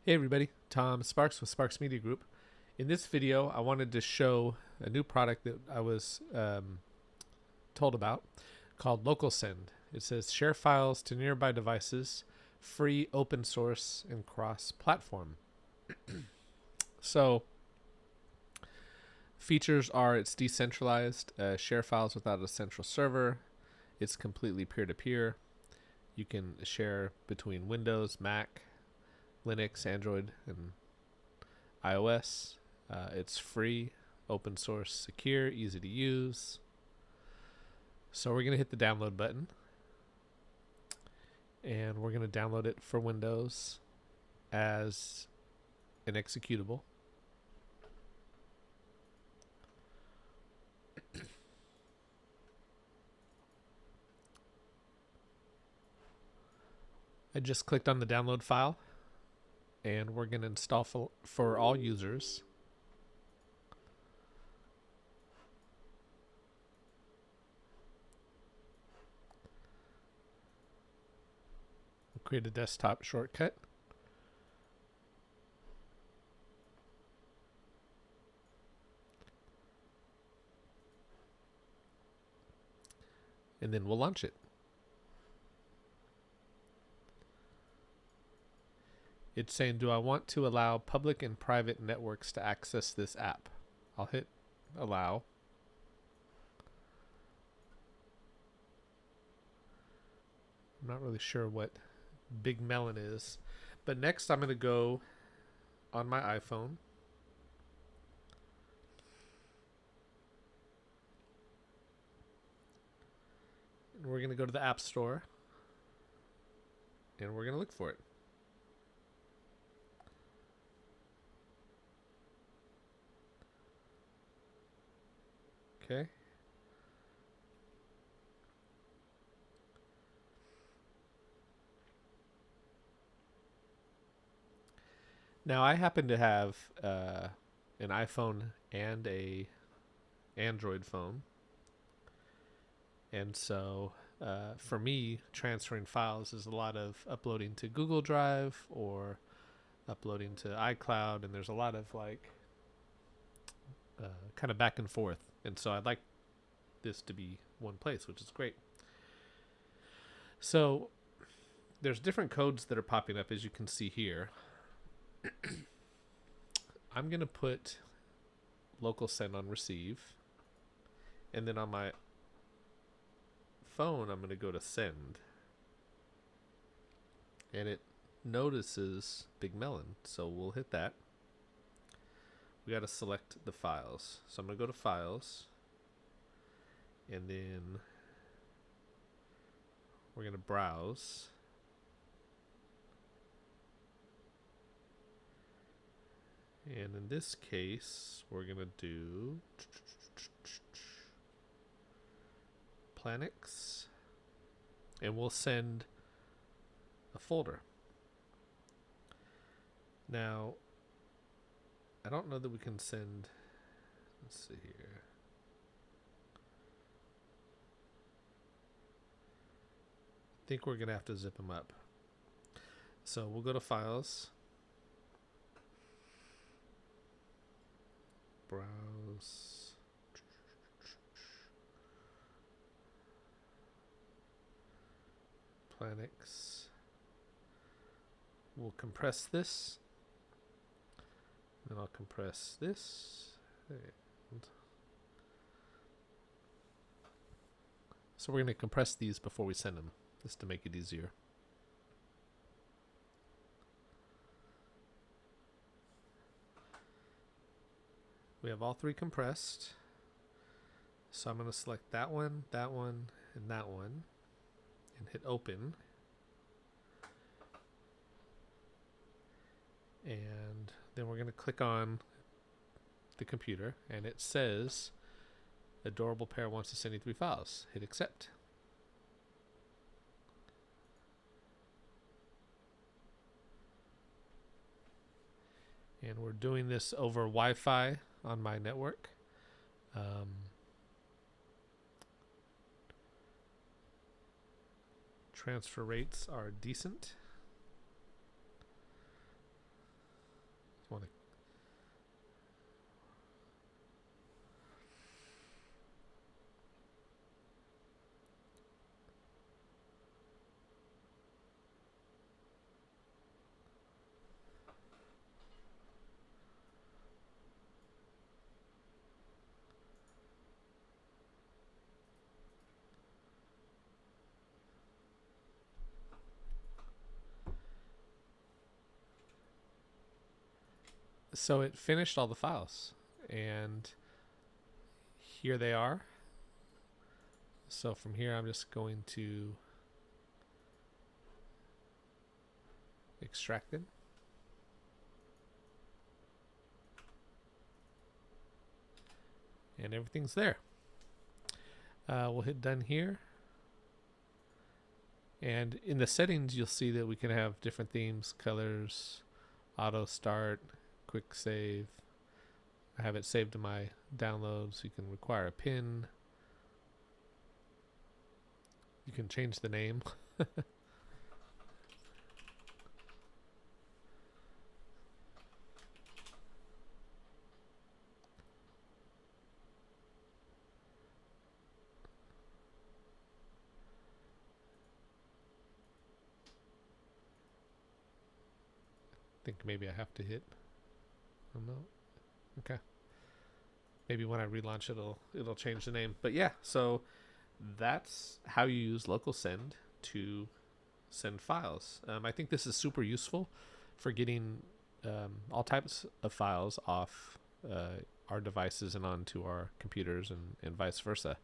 Hey everybody, Tom Sparks with Sparks Media Group. In this video, I wanted to show a new product that I was told about called Localsend. It says share files to nearby devices, free, open source, and cross-platform. So features are it's decentralized, share files without a central server. It's completely peer-to-peer. You can share between Windows, Mac, Linux, Android, and iOS. It's free, open source, secure, easy to use. So we're going to hit the download button. And we're going to download it for Windows as an executable. I just clicked on the download file. And we're going to install for all users. We'll create a desktop shortcut. And then we'll launch it. It's saying, do I want to allow public and private networks to access this app? I'll hit allow. I'm not really sure what Big Melon is. But next I'm going to go on my iPhone. And we're going to go to the App Store. And we're going to look for it. Okay. Now I happen to have an iPhone and a Android phone, and so for me, transferring files is a lot of uploading to Google Drive or uploading to iCloud, and there's a lot of like kind of back and forth, and so I'd like this to be one place, which is great. So there's different codes that are popping up, as you can see here. I'm going to put Localsend on receive, and then on my phone I'm going to go to send, and it notices Big Melon, so we'll hit that. We got to select the files, so I'm going to go to files, and then we're going to browse. And in this case, we're going to do Planix, and we'll send a folder. Now, I don't know that we can send, let's see here. I think we're going to have to zip them up. So we'll go to files. Browse. Planix. We'll compress this. Then I'll compress this. So we're going to compress these before we send them, just to make it easier. We have all three compressed. So I'm going to select that one, and that one, and hit open. And then we're going to click on the computer, and it says adorable pair wants to send you 3 files. Hit accept. And we're doing this over Wi-Fi on my network. Transfer rates are decent. So it finished all the files, and here they are. So from here, I'm just going to extract them. And everything's there. We'll hit done here. And in the settings, you'll see that we can have different themes, colors, auto start, quick save. I have it saved to my downloads. You can require a pin. You can change the name. I think maybe I have to hit. Oh no. Okay. Maybe when I relaunch it'll change the name. But yeah, so that's how you use Localsend to send files. I think this is super useful for getting all types of files off our devices and onto our computers, and vice versa.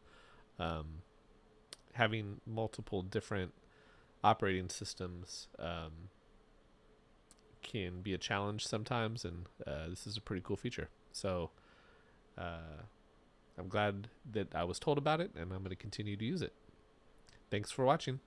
Having multiple different operating systems can be a challenge sometimes, and this is a pretty cool feature. So I'm glad that I was told about it, and I'm going to continue to use it. Thanks for watching.